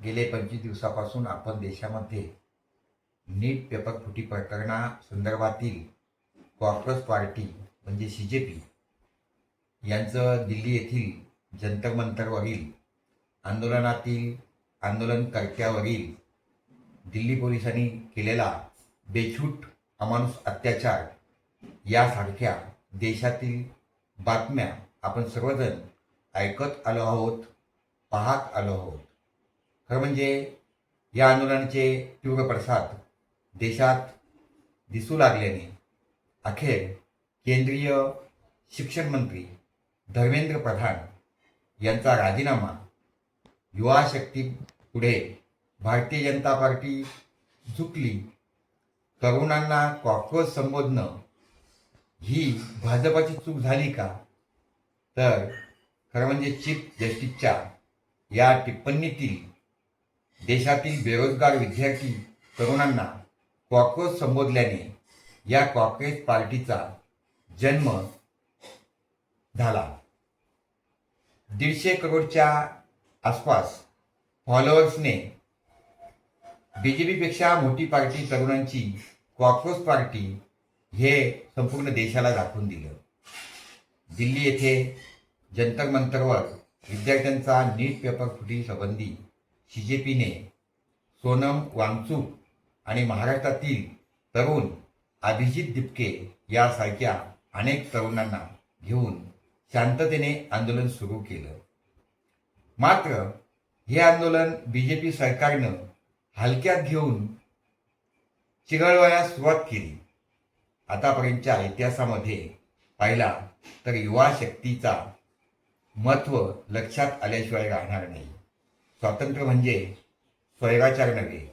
गेले 25 दिवसापासून आपण देशामध्ये नीट पेपर फुटी प्रकरणासंदर्भातील कॉर्पस पार्टी म्हणजे CJP यांचं दिल्ली येथील जंतर मंतरवरील आंदोलनातील आंदोलनकर्त्यावरील दिल्ली पोलिसांनी केलेला बेछूट अमानुष अत्याचार यासारख्या देशातील बातम्या आपण सर्वजण ऐकत आलो आहोत, पाहत आलो आहोत. खरं म्हणजे या आंदोलनाचे तीव्र पडसाद देशात दिसू लागल्याने अखेर केंद्रीय शिक्षण मंत्री धर्मेंद्र प्रधान यांचा राजीनामा युवा शक्ती पुढे भारतीय जनता पार्टी झुकली, तरुणांना कॉकरोच संबोधणं ही भाजपाची चूक झाली का? तर खरं म्हणजे चीफ जस्टिसच्या या टिप्पणीतील देशातील बेरोजगार विद्यार्थी तरुणांना कॉकरोच संबोधल्याने या कॉकरोच पार्टीचा जन्म झाला. 150 करोडच्या आसपास फॉलोअर्सने BJPपेक्षा मोठी पार्टी तरुणांची कॉकरोच पार्टी हे संपूर्ण देशाला दाखवून दिलं. दिल्ली येथे जंतर मंतरवर विद्यार्थ्यांचा नीट पेपर फुटी संबंधी CJPने सोनम वांगचुक आणि महाराष्ट्रातील तरुण अभिजित दिपके यासारख्या अनेक तरुणांना घेऊन शांततेने आंदोलन सुरू केलं. मात्र हे आंदोलन BJP सरकारनं हलक्यात घेऊन चिघळवण्यास सुरुवात केली. आतापर्यंतच्या इतिहासामध्ये पाहिला तर युवा शक्तीचा महत्त्व लक्षात आल्याशिवाय राहणार नाही. स्वातंत्र्य म्हणजे स्वैराचार नव्हे.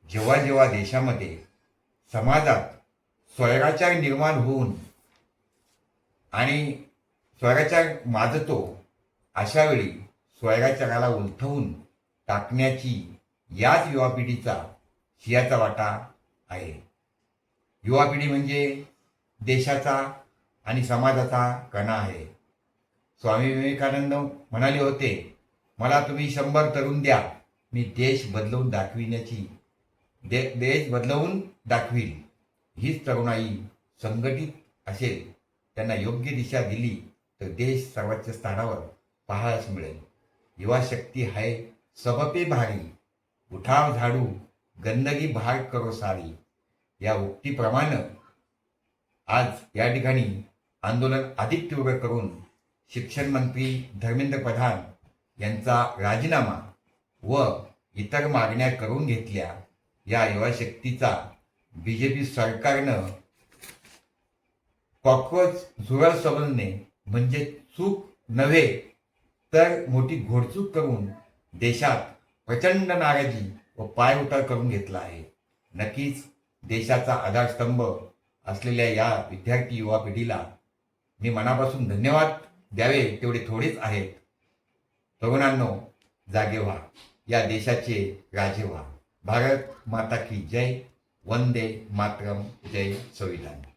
जेव्हा जेव्हा देशामध्ये समाजात स्वैराचार निर्माण होऊन आणि स्वैराचार माजतो, अशावेळी स्वैराचाराला उलथवून टाकण्याची याच युवा पिढीचा सिंहाचा वाटा आहे. युवा पिढी म्हणजे देशाचा आणि समाजाचा कणा आहे. स्वामी विवेकानंद म्हणाले होते, मला तुम्ही 100 तरुण द्या, मी देश बदलवून दाखवील. हीच तरुणाई संघटित असेल, त्यांना योग्य दिशा दिली तर देश सर्वोच्च स्थानावर पाहायला मिळेल. युवा शक्ती है सब पे भारी, उठाव झाडू गंदगी बाहर करो सारी. या उक्तीप्रमाणे आज या ठिकाणी आंदोलन अधिक तीव्र करून शिक्षण मंत्री धर्मेंद्र प्रधान यांचा राजीनामा व इतर मागण्या करून घेतल्या. या युवा शक्तीचा BJP सरकारनं कॉकरोच झुरळ समजणे म्हणजे चूक नव्हे तर मोठी घोडचूक करून देशात प्रचंड नाराजी व पायउतार करून घेतला आहे. नक्कीच देशाचा आधारस्तंभ असलेल्या या विद्यार्थी युवा पिढीला मी मनापासून धन्यवाद द्यावे तेवढे थोडेच आहेत. तरुणांनो, जागे व्हा, या देशाचे राजे व्हा. भारत माता की जय. वंदे मातरम. जय संविधान.